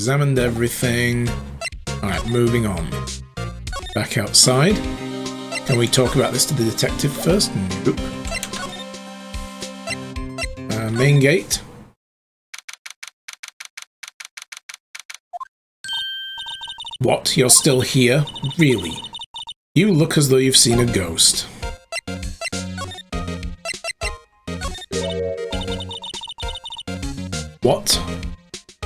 examined everything. Alright, moving on. Back outside. Can we talk about this to the detective first? Nope. Main gate. What? You're still here? Really? You look as though you've seen a ghost. What?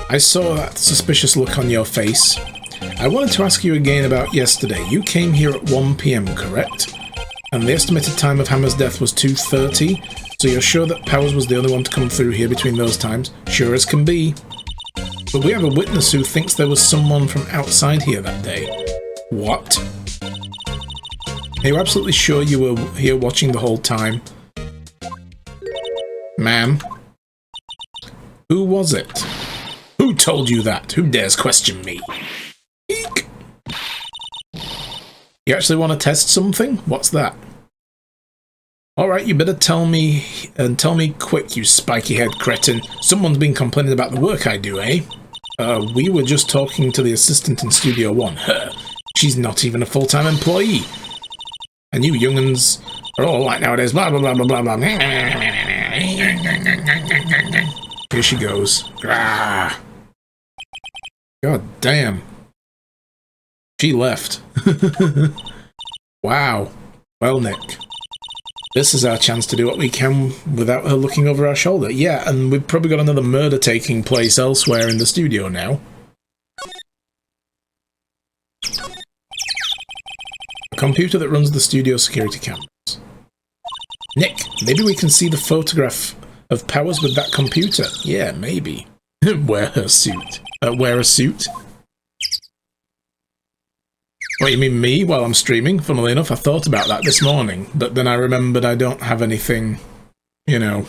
I saw that suspicious look on your face. I wanted to ask you again about yesterday. You came here at 1 PM, correct? And the estimated time of Hammer's death was 2:30, so you're sure that Powers was the only one to come through here between those times? Sure as can be. But we have a witness who thinks there was someone from outside here that day. What? Are you absolutely sure you were here watching the whole time? Ma'am? Who was it? Who told you that? Who dares question me? Eek! You actually want to test something? What's that? Alright, you better tell me, and tell me quick, you spiky-head cretin. Someone's been complaining about the work I do, eh? We were just talking to the assistant in Studio 1. Her. She's not even a full-time employee. And you young'uns are all like nowadays, blah blah blah blah blah blah. Here she goes. Grah. God damn. She left. Wow. Well, Nick. This is our chance to do what we can without her looking over our shoulder. Yeah, and we've probably got another murder taking place elsewhere in the studio now. A computer that runs the studio security cameras. Nick, maybe we can see the photograph of Powers with that computer. Yeah, maybe. Wear her suit. Wear a suit? What, you mean me while I'm streaming? Funnily enough, I thought about that this morning, but then I remembered I don't have anything, you know,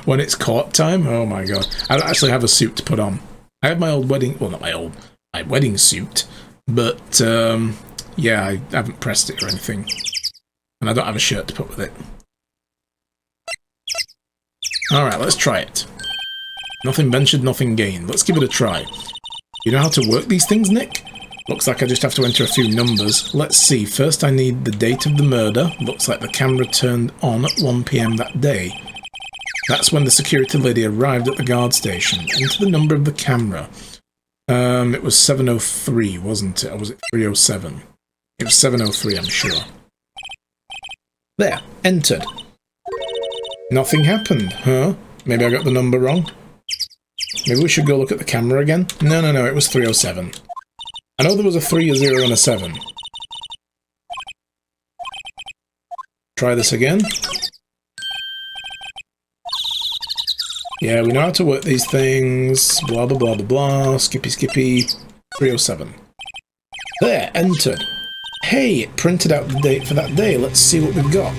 when it's court time. Oh my god. I don't actually have a suit to put on. I have my old wedding, well, not my old, my wedding suit, but, yeah, I haven't pressed it or anything. And I don't have a shirt to put with it. Alright, let's try it. Nothing ventured, nothing gained. Let's give it a try. You know how to work these things, Nick? Looks like I just have to enter a few numbers. Let's see. First I need the date of the murder. Looks like the camera turned on at 1 PM that day. That's when the security lady arrived at the guard station. Enter the number of the camera. It was 703, wasn't it? Or was it 307? It was 703, I'm sure. There. Entered. Nothing happened, huh? Maybe I got the number wrong? Maybe we should go look at the camera again? No, it was 307. I know there was a 3, a 0, and a 7. Try this again. Yeah, we know how to work these things. Blah, blah, blah, blah, blah. Skippy, skippy. 307. There, entered. Hey, it printed out the date for that day. Let's see what we've got.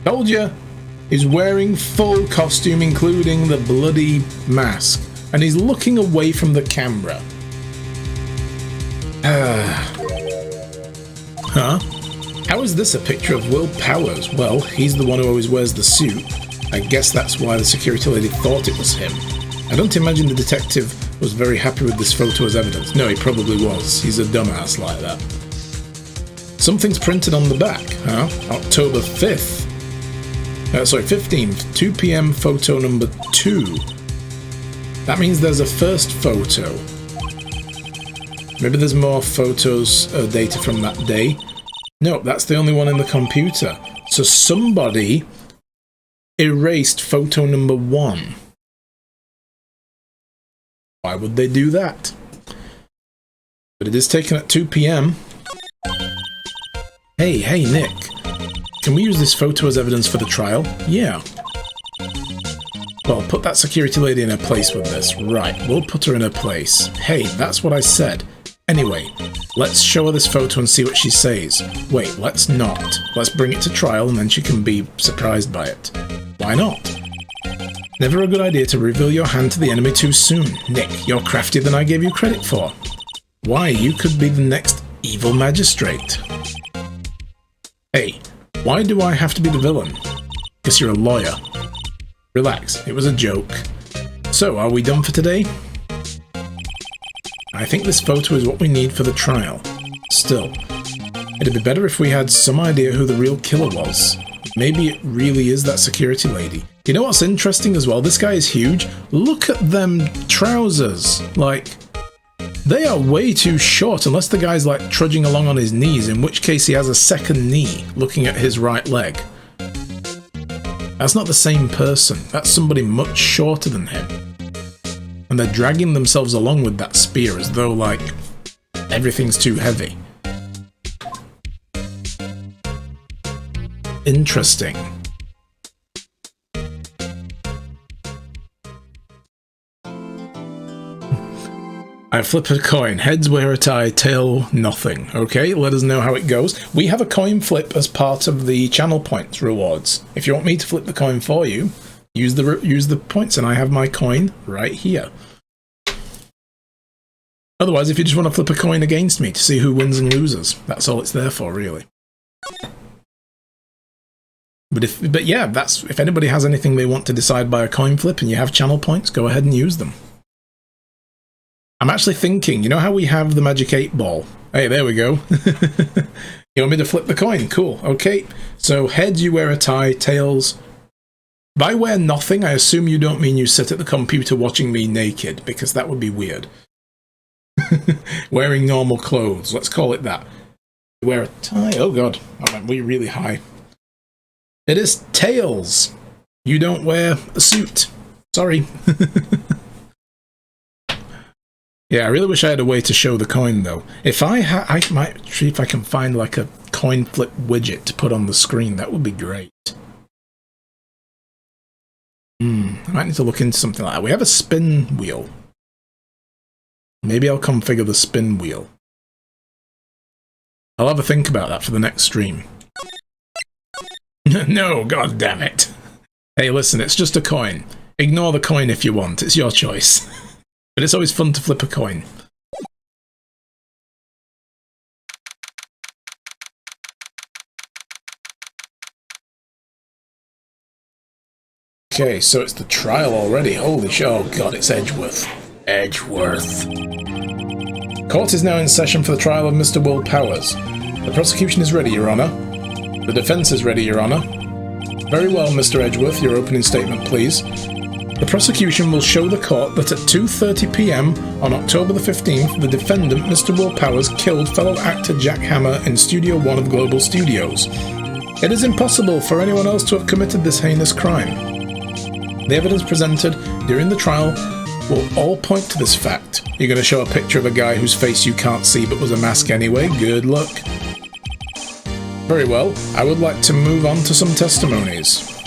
Told ya. He's wearing full costume, including the bloody mask. And he's looking away from the camera. Huh? How is this a picture of Will Powers? Well, he's the one who always wears the suit. I guess that's why the security lady thought it was him. I don't imagine the detective was very happy with this photo as evidence. No, he probably was. He's a dumbass like that. Something's printed on the back, huh? October 5th. Sorry, 15th. 2 PM photo number 2. That means there's a first photo. Maybe there's more photos, data from that day. No, that's the only one in the computer. So somebody erased photo number 1. Why would they do that? But it is taken at 2 PM. Hey, Nick. Can we use this photo as evidence for the trial? Yeah. Well, put that security lady in her place with this. Right, we'll put her in her place. Hey, that's what I said. Anyway, let's show her this photo and see what she says. Wait, let's not. Let's bring it to trial and then she can be surprised by it. Why not? Never a good idea to reveal your hand to the enemy too soon. Nick, you're craftier than I gave you credit for. Why, you could be the next evil magistrate. Hey, why do I have to be the villain? Guess you're a lawyer. Relax, it was a joke. So, are we done for today? I think this photo is what we need for the trial. Still, it'd be better if we had some idea who the real killer was. Maybe it really is that security lady. You know what's interesting as well? This guy is huge. Look at them trousers. Like, they are way too short unless the guy's like trudging along on his knees, in which case he has a second knee looking at his right leg. That's not the same person. That's somebody much shorter than him. And they're dragging themselves along with that spear as though, like, everything's too heavy. Interesting. I flip a coin. Heads wear a tie, tail nothing. Okay, let us know how it goes. We have a coin flip as part of the channel points rewards. If you want me to flip the coin for you, use the points, and I have my coin right here. Otherwise, if you just want to flip a coin against me to see who wins and loses, that's all it's there for, really. But yeah, that's, if anybody has anything they want to decide by a coin flip and you have channel points, go ahead and use them. I'm actually thinking, you know how we have the magic 8 ball? Hey, there we go. You want me to flip the coin? Cool. Okay. So heads, you wear a tie. Tails. If I wear nothing, I assume you don't mean you sit at the computer watching me naked, because that would be weird. Wearing normal clothes. Let's call it that. Wear a tie. Oh god. I went really high. It is tails. You don't wear a suit. Sorry. Yeah, I really wish I had a way to show the coin, though. If I might see if I can find, like, a coin flip widget to put on the screen. That would be great. I might need to look into something like that. We have a spin wheel. Maybe I'll configure the spin wheel. I'll have a think about that for the next stream. No, god damn it. Hey, listen, it's just a coin. Ignore the coin if you want. It's your choice. But it's always fun to flip a coin. Okay, so it's the trial already. Holy shit, oh god, it's Edgeworth. Edgeworth. Court is now in session for the trial of Mr. Will Powers. The prosecution is ready, Your Honour. The defence is ready, Your Honour. Very well, Mr. Edgeworth, your opening statement, please. The prosecution will show the court that at 2:30 p.m. on October the 15th, the defendant, Mr. Will Powers, killed fellow actor Jack Hammer in Studio 1 of Global Studios. It is impossible for anyone else to have committed this heinous crime. The evidence presented during the trial will all point to this fact. You're going to show a picture of a guy whose face you can't see but was a mask anyway. Good luck. Very well. I would like to move on to some testimonies.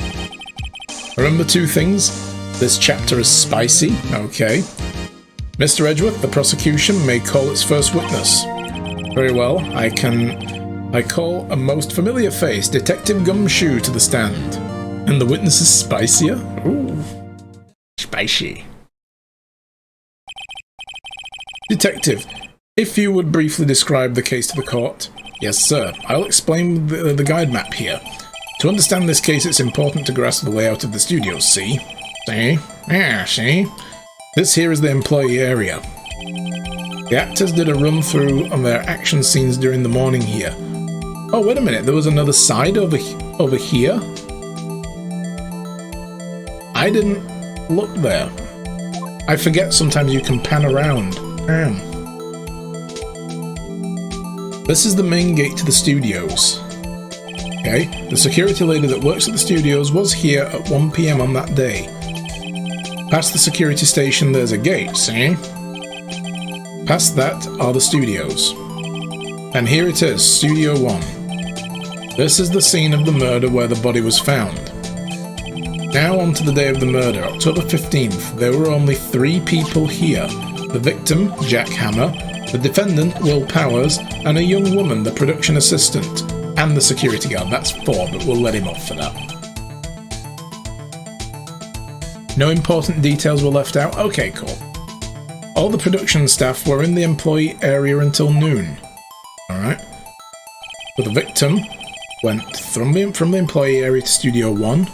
Remember two things. This chapter is spicy. Okay. Mr. Edgeworth, the prosecution may call its first witness. Very well. I call a most familiar face, Detective Gumshoe, to the stand. And the witness is spicier? Ooh. Spicy. Detective, if you would briefly describe the case to the court. Yes, sir. I'll explain the guide map here. To understand this case, it's important to grasp the layout of the studios, see? See? Yeah, see? This here is the employee area. The actors did a run-through on their action scenes during the morning here. Oh, wait a minute, there was another side over here? I didn't look there. I forget sometimes you can pan around. This is the main gate to the studios. Okay, the security lady that works at the studios was here at 1 p.m. on that day. Past the security station there's a gate, see? Past that are the studios. And here it is, Studio 1. This is the scene of the murder where the body was found. Now on to the day of the murder, October 15th. There were only 3 people here. The victim, Jack Hammer, the defendant, Will Powers, and a young woman, the production assistant, and the security guard. That's 4, but we'll let him off for that. No important details were left out? Okay, cool. All the production staff were in the employee area until noon. Alright. So the victim went from the employee area to Studio 1.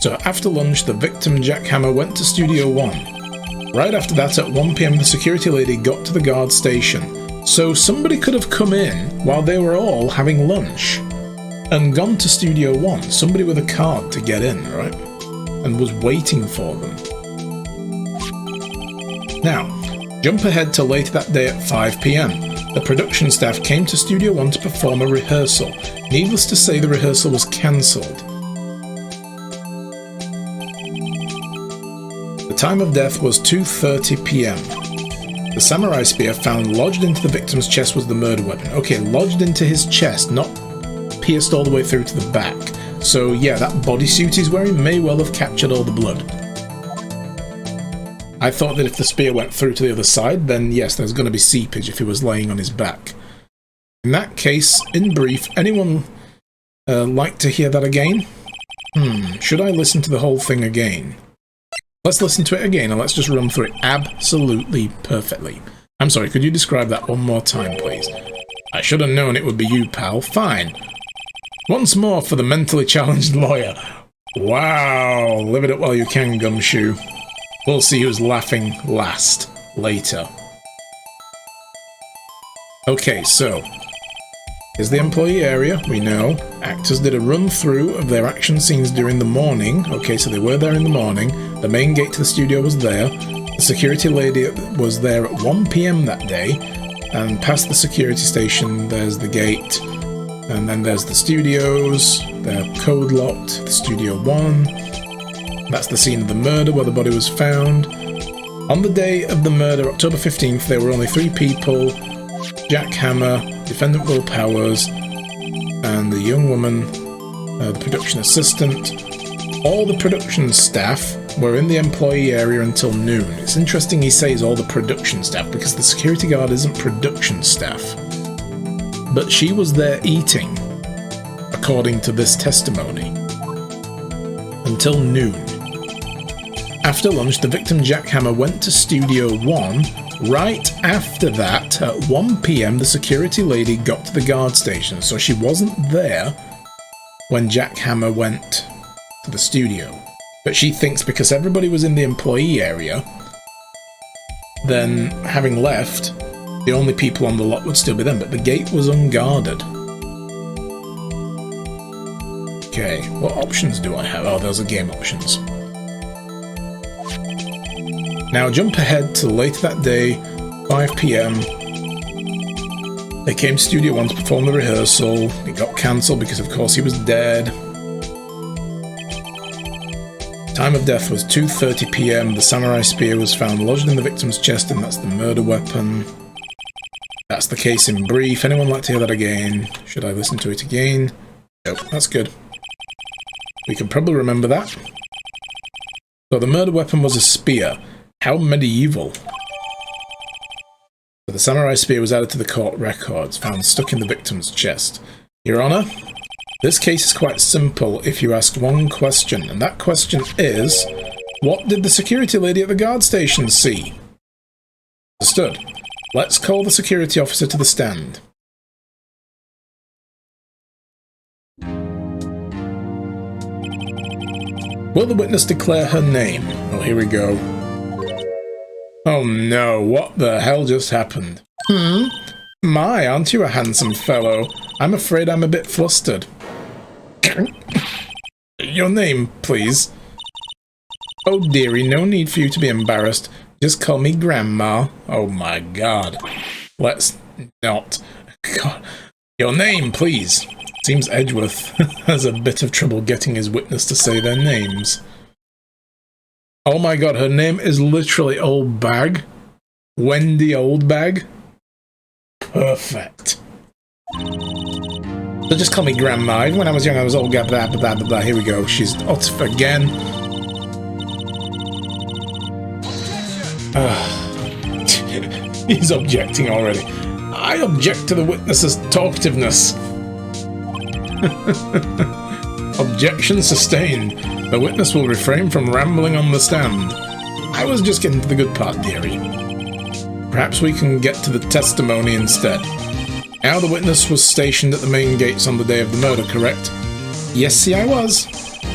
So after lunch, the victim, Jack Hammer, went to Studio 1. Right after that, at 1 PM, the security lady got to the guard station. So somebody could have come in while they were all having lunch and gone to Studio 1. Somebody with a card to get in, right? And was waiting for them. Now, jump ahead to later that day at 5 PM. The production staff came to Studio 1 to perform a rehearsal. Needless to say, the rehearsal was cancelled. The time of death was 2:30 PM. The samurai spear found lodged into the victim's chest was the murder weapon. Okay, lodged into his chest, not pierced all the way through to the back. So yeah, that bodysuit he's wearing may well have captured all the blood. I thought that if the spear went through to the other side, then yes, there's going to be seepage if he was laying on his back. In that case, in brief, anyone like to hear that again? Should I listen to the whole thing again? Let's listen to it again and let's just run through it absolutely perfectly. I'm sorry, could you describe that one more time, please? I should have known it would be you, pal. Fine. Once more for the mentally challenged lawyer. Wow, live it up while you can, Gumshoe. We'll see who's laughing last, later. Okay, so, here's the employee area, we know. Actors did a run-through of their action scenes during the morning. Okay, so they were there in the morning. The main gate to the studio was there. The security lady was there at 1 PM that day. And past the security station, there's the gate. And then there's the studios. They're code-locked. The Studio 1. That's the scene of the murder where the body was found. On the day of the murder, October 15th, there were only 3 people. Jack Hammer, Defendant Will Powers, and the young woman, the production assistant. All the production staff were in the employee area until noon. It's interesting he says all the production staff, because the security guard isn't production staff. But she was there eating, according to this testimony, until noon. After lunch, the victim Jack Hammer went to Studio 1. Right after that, at 1 PM, the security lady got to the guard station, so she wasn't there when Jack Hammer went to the studio. But she thinks because everybody was in the employee area, then having left, the only people on the lot would still be them, but the gate was unguarded. Okay, what options do I have? Oh, those are game options. Now jump ahead to later that day, 5 PM. They came to Studio 1 to perform the rehearsal. It got cancelled because of course he was dead. Time of death was 2:30 PM. The samurai spear was found lodged in the victim's chest, and that's the murder weapon. That's the case in brief. Anyone like to hear that again? Should I listen to it again? Nope, that's good. We can probably remember that. So the murder weapon was a spear. How medieval. So the samurai spear was added to the court records, found stuck in the victim's chest. Your Honor, this case is quite simple if you ask one question, and that question is, what did the security lady at the guard station see? Understood. Let's call the security officer to the stand. Will the witness declare her name? Oh, here we go. Oh no, what the hell just happened? My, aren't you a handsome fellow? I'm afraid I'm a bit flustered. Your name, please. Oh dearie, no need for you to be embarrassed. Just call me Grandma. Oh my god. Let's not. God. Your name, please. Seems Edgeworth has a bit of trouble getting his witness to say their names. Oh my god, her name is literally Old Bag. Wendy Old Bag. Perfect. So just call me Grandma. Even when I was young, I was old. Blah, blah, blah, blah, blah. Here we go. She's off again. He's objecting already. I object to the witness's talkativeness. Objection sustained. The witness will refrain from rambling on the stand. I was just getting to the good part, dearie. Perhaps we can get to the testimony instead. Now the witness was stationed at the main gates on the day of the murder, correct? Yes, see, I was.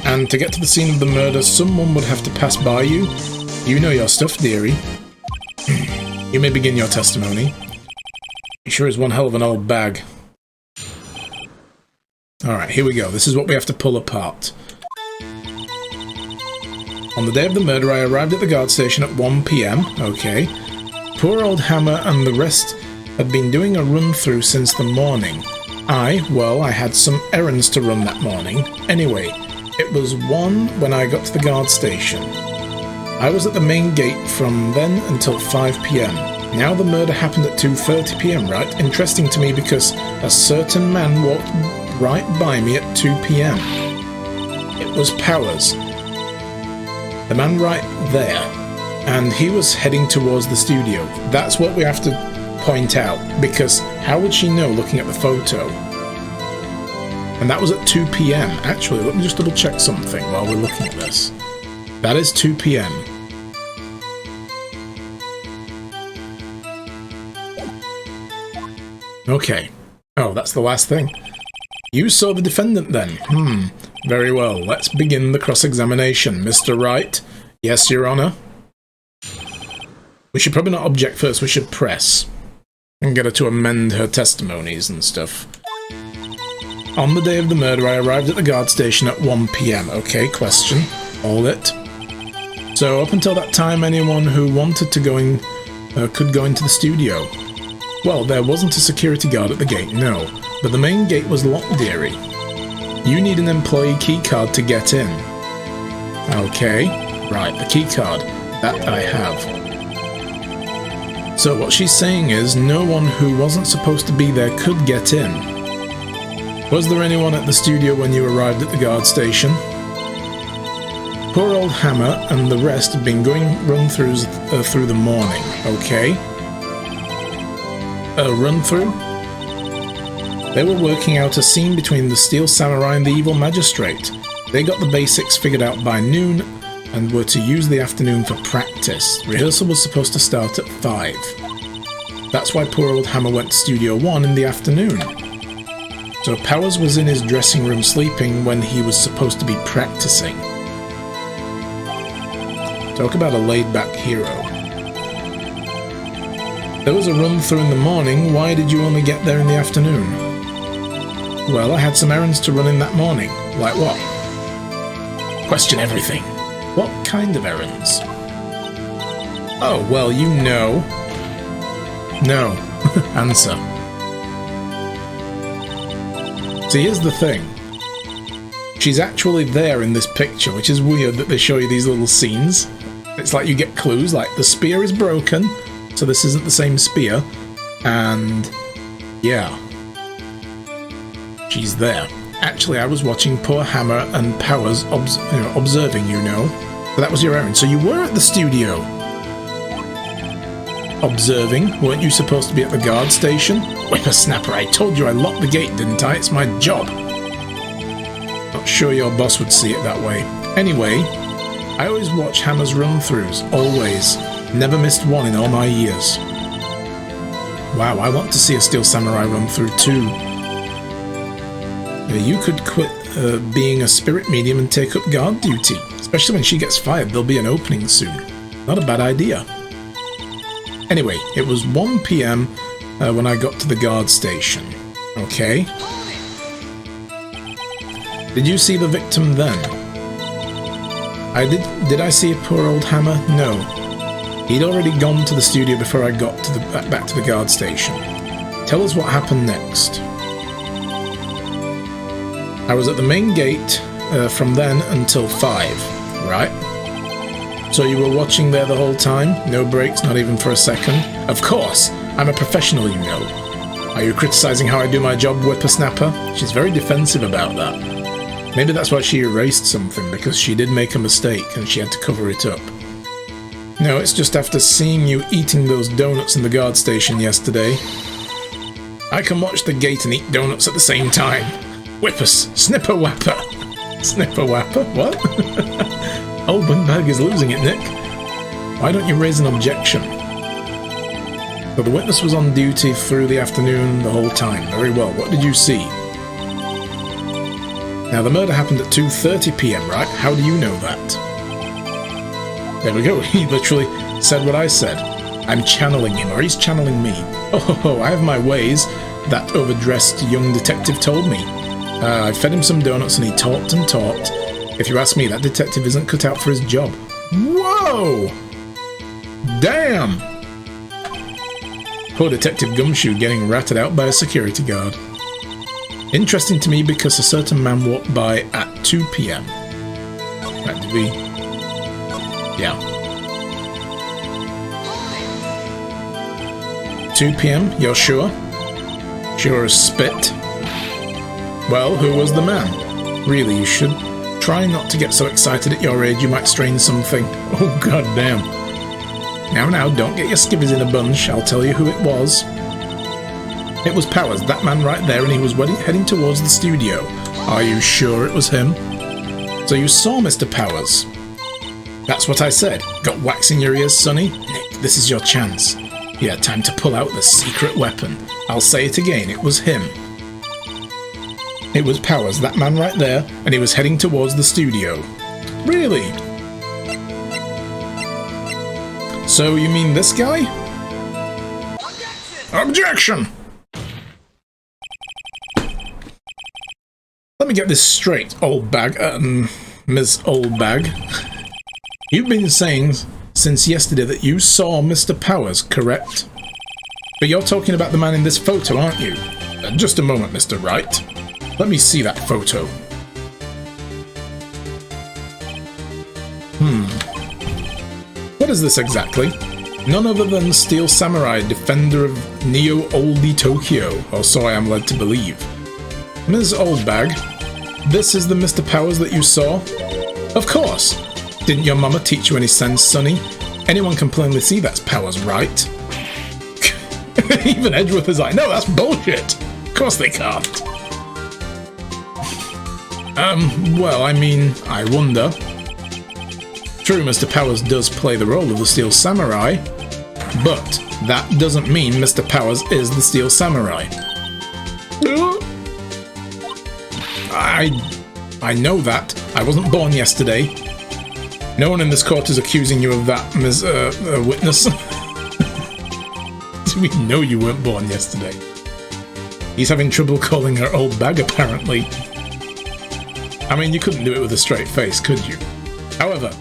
And to get to the scene of the murder, someone would have to pass by you. You know your stuff, dearie. You may begin your testimony. It sure is one hell of an old bag. Alright, here we go. This is what we have to pull apart. On the day of the murder, I arrived at the guard station at 1 PM. Okay. Poor old Hammer and the rest had been doing a run-through since the morning. I had some errands to run that morning. Anyway, it was 1 when I got to the guard station. I was at the main gate from then until 5 PM. Now the murder happened at 2:30 PM, right? Interesting to me because a certain man walked right by me at 2 PM. It was Powers. The man right there. And he was heading towards the studio. That's what we have to point out, because how would she know looking at the photo? And that was at 2 PM. Actually, let me just double check something while we're looking at this. That is 2 PM. Okay. Oh, that's the last thing. You saw the defendant then? Very well. Let's begin the cross-examination. Mr. Wright? Yes, Your Honor? We should probably not object first, we should press. And get her to amend her testimonies and stuff. On the day of the murder, I arrived at the guard station at 1 PM. Okay, question. Hold it. So, up until that time, anyone who wanted to go in could go into the studio. Well, there wasn't a security guard at the gate, no. But the main gate was locked, dearie. You need an employee keycard to get in. Okay. Right, the keycard. That I have. So what she's saying is, no one who wasn't supposed to be there could get in. Was there anyone at the studio when you arrived at the guard station? Poor old Hammer and the rest have been going run-throughs through the morning. Okay. A run-through? They were working out a scene between the Steel Samurai and the Evil Magistrate. They got the basics figured out by noon and were to use the afternoon for practice. Rehearsal was supposed to start at 5. That's why poor old Hammer went to Studio 1 in the afternoon. So Powers was in his dressing room sleeping when he was supposed to be practicing. Talk about a laid-back hero. There was a run-through in the morning. Why did you only get there in the afternoon? Well, I had some errands to run in that morning. Like what? Question everything. What kind of errands? Oh, well, you know. No. Answer. See, here's the thing. She's actually there in this picture, which is weird that they show you these little scenes. It's like you get clues, like the spear is broken, so this isn't the same spear, and yeah. She's there. Actually, I was watching poor Hammer and Powers observing, you know. But that was your errand. So you were at the studio. Observing? Weren't you supposed to be at the guard station? Whippersnapper, I told you I locked the gate, didn't I? It's my job. Not sure your boss would see it that way. Anyway, I always watch Hammer's run-throughs. Always. Never missed one in all my years. Wow, I want to see a Steel Samurai run-through too. You could quit being a spirit medium and take up guard duty. Especially when she gets fired, there'll be an opening soon. Not a bad idea. Anyway, it was 1 PM when I got to the guard station. Okay. Did you see the victim then? I did. Did I see a poor old Hammer? No. He'd already gone to the studio before I got to back to the guard station. Tell us what happened next. I was at the main gate from then until 5, right? So you were watching there the whole time? No breaks, not even for a second? Of course! I'm a professional, you know. Are you criticizing how I do my job, whippersnapper? She's very defensive about that. Maybe that's why she erased something, because she did make a mistake and she had to cover it up. No, it's just after seeing you eating those donuts in the guard station yesterday. I can watch the gate and eat donuts at the same time. Whippers! Snipper-wapper! Snipper-wapper? What? Old Windbag is losing it, Nick. Why don't you raise an objection? So the witness was on duty through the afternoon the whole time. Very well. What did you see? Now, the murder happened at 2:30 PM, right? How do you know that? There we go. He literally said what I said. I'm channeling him, or he's channeling me. Oh, I have my ways, that overdressed young detective told me. I fed him some donuts and he talked and talked. If you ask me, that detective isn't cut out for his job. Whoa! Damn! Poor Detective Gumshoe getting ratted out by a security guard. Interesting to me because a certain man walked by at 2 p.m. Right, did we... Yeah. 2 p.m., you're sure? Sure as spit? Well, who was the man? Really, you should try not to get so excited at your age you might strain something. Oh, goddamn. Now, don't get your skivvies in a bunch. I'll tell you who it was. It was Powers, that man right there, and he was heading towards the studio. Are you sure it was him? So you saw Mr. Powers? That's what I said. Got wax in your ears, Sonny? Nick, this is your chance. Yeah, time to pull out the secret weapon. I'll say it again, it was him. It was Powers, that man right there, and he was heading towards the studio. Really? So you mean this guy? Objection! Let me get this straight, old bag, Ms. Old Bag. You've been saying since yesterday that you saw Mr. Powers, correct? But you're talking about the man in this photo, aren't you? Just a moment, Mr. Wright. Let me see that photo. What is this exactly? None other than Steel Samurai, defender of Neo Oldie Tokyo, or so I am led to believe. Ms. Oldbag, this is the Mr. Powers that you saw? Of course! Didn't your mama teach you any sense, Sonny? Anyone can plainly see that's Powers, right? Even Edgeworth is like, no, that's bullshit! Of course they can't. Well, I mean, I wonder. True, Mr. Powers does play the role of the Steel Samurai, but that doesn't mean Mr. Powers is the Steel Samurai. I know that. I wasn't born yesterday. No one in this court is accusing you of that, Ms. Witness. We know you weren't born yesterday. He's having trouble calling her old bag, apparently. I mean, you couldn't do it with a straight face, could you? However,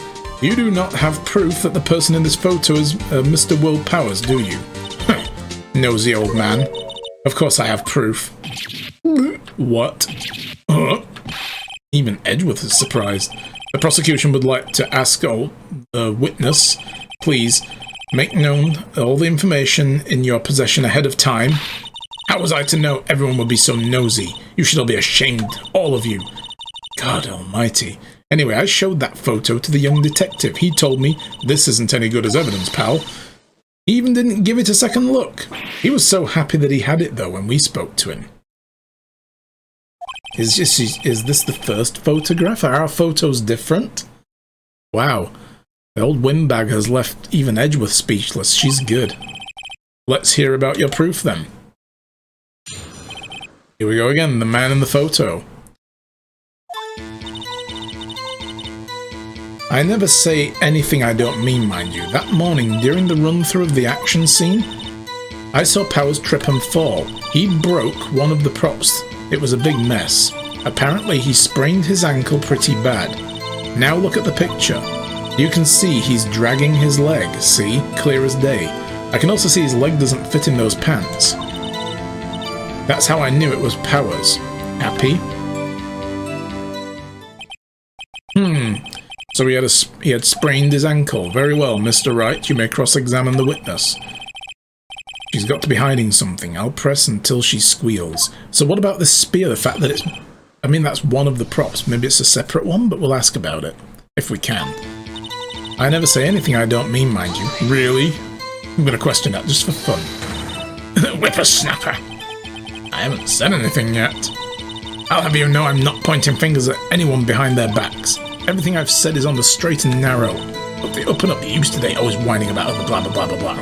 you do not have proof that the person in this photo is Mr. Will Powers, do you? Nosy old man. Of course I have proof. What? Even Edgeworth is surprised. The prosecution would like to ask the witness, please, make known all the information in your possession ahead of time. How was I to know everyone would be so nosy? You should all be ashamed, all of you. God almighty. Anyway, I showed that photo to the young detective. He told me, this isn't any good as evidence, pal. He even didn't give it a second look. He was so happy that he had it, though, when we spoke to him. Is this the first photograph? Are our photos different? Wow. The old windbag has left even Edgeworth speechless. She's good. Let's hear about your proof, then. Here we go again, the man in the photo. I never say anything I don't mean, mind you. That morning, during the run-through of the action scene, I saw Powers trip and fall. He broke one of the props. It was a big mess. Apparently, he sprained his ankle pretty bad. Now look at the picture. You can see he's dragging his leg, see? Clear as day. I can also see his leg doesn't fit in those pants. That's how I knew it was Powers. Happy? So he had sprained his ankle. Very well, Mr. Wright, you may cross-examine the witness. She's got to be hiding something. I'll press until she squeals. So what about this spear? The fact that it's... I mean, that's one of the props. Maybe it's a separate one, but we'll ask about it. If we can. I never say anything I don't mean, mind you. Really? I'm going to question that just for fun. Whippersnapper! I haven't said anything yet. I'll have you know I'm not pointing fingers at anyone behind their backs. Everything I've said is on the straight and narrow. But the up and up used today, always whining about other blah blah blah blah blah.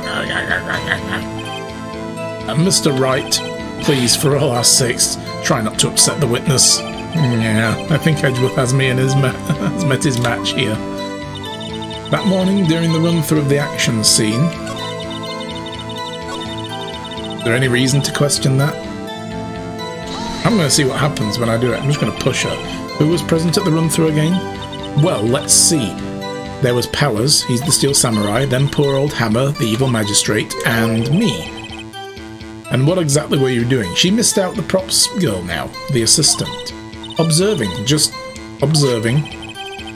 Mr. Wright, please, for all our sakes, try not to upset the witness. Yeah, I think Edgeworth has met his match here. That morning, during the run-through of the action scene, is there any reason to question that? I'm going to see what happens when I do it. I'm just going to push her. Who was present at the run-through again? Well, let's see. There was Powers, he's the Steel Samurai, then poor old Hammer, the evil magistrate, and me. And what exactly were you doing? She missed out the props girl now, the assistant. Observing, just observing.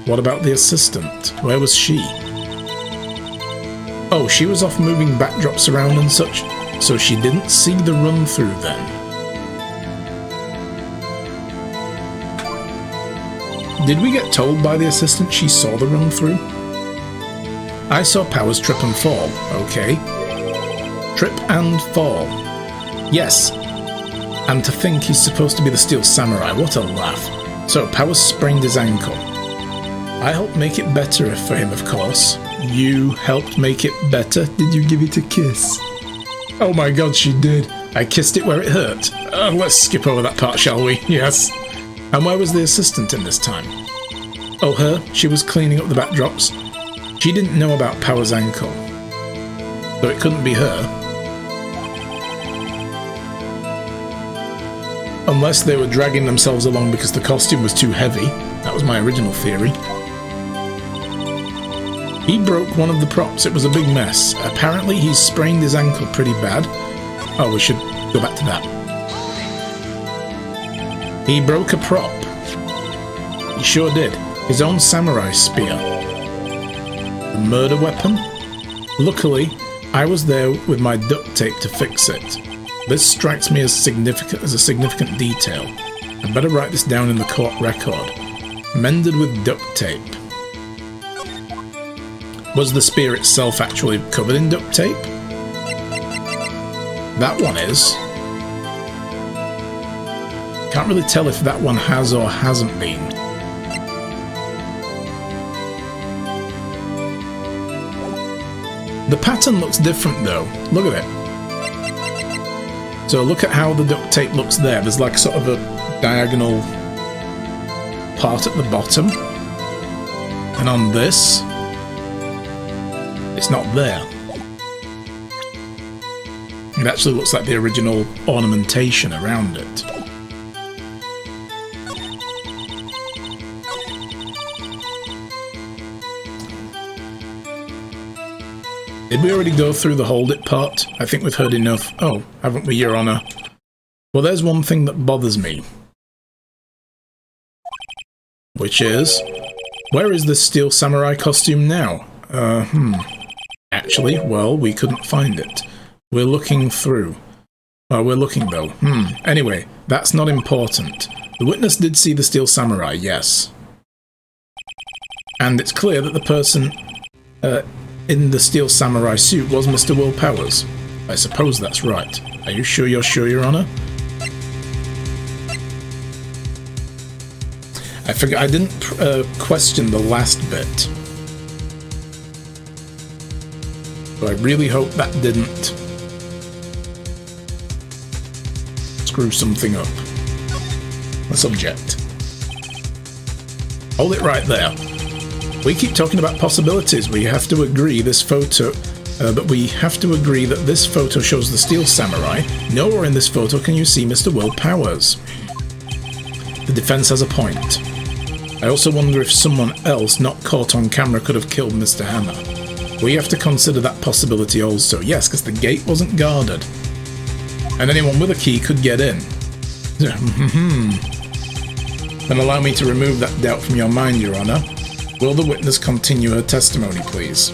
What about the assistant? Where was she? Oh, she was off moving backdrops around and such, so she didn't see the run-through then. Did we get told by the assistant she saw the run-through? I saw Powers trip and fall. Okay. Trip and fall. Yes. And to think he's supposed to be the Steel Samurai. What a laugh. So, Powers sprained his ankle. I helped make it better for him, of course. You helped make it better? Did you give it a kiss? Oh my god, she did. I kissed it where it hurt. Let's skip over that part, shall we? Yes. And where was the assistant in this time? Oh, her? She was cleaning up the backdrops. She didn't know about Power's ankle. So it couldn't be her. Unless they were dragging themselves along because the costume was too heavy. That was my original theory. He broke one of the props. It was a big mess. Apparently he's sprained his ankle pretty bad. Oh, we should go back to that. He broke a prop. He sure did. His own samurai spear. A murder weapon? Luckily, I was there with my duct tape to fix it. This strikes me as a significant detail. I'd better write this down in the court record. Mended with duct tape. Was the spear itself actually covered in duct tape? That one is. Can't really tell if that one has or hasn't been. The pattern looks different though. Look at it. So look at how the duct tape looks there. There's like sort of a diagonal part at the bottom. And on this, it's not there. It actually looks like the original ornamentation around it. Did we already go through the hold it part? I think we've heard enough. Oh, haven't we, Your Honor? Well, there's one thing that bothers me. Which is, where is this Steel Samurai costume now? Actually, well, we couldn't find it. We're looking through. Well, we're looking though. Anyway, that's not important. The witness did see the Steel Samurai, yes. And it's clear that the person in the Steel Samurai suit was Mr. Will Powers. I suppose that's right. Are you sure you're sure, Your Honor? I forgot, I didn't question the last bit. So I really hope that didn't screw something up. Let's object. Hold it right there. We keep talking about possibilities. We have to agree this photo, but we have to agree that this photo shows the Steel Samurai. Nowhere in this photo can you see Mr. Will Powers. The defense has a point. I also wonder if someone else not caught on camera could have killed Mr. Hammer. We have to consider that possibility also. Yes, because the gate wasn't guarded. And anyone with a key could get in. Then allow me to remove that doubt from your mind, Your Honor. Will the witness continue her testimony, please?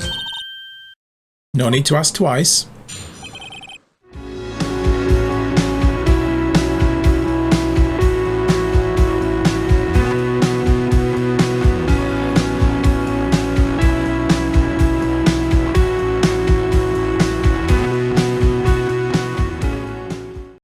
No need to ask twice.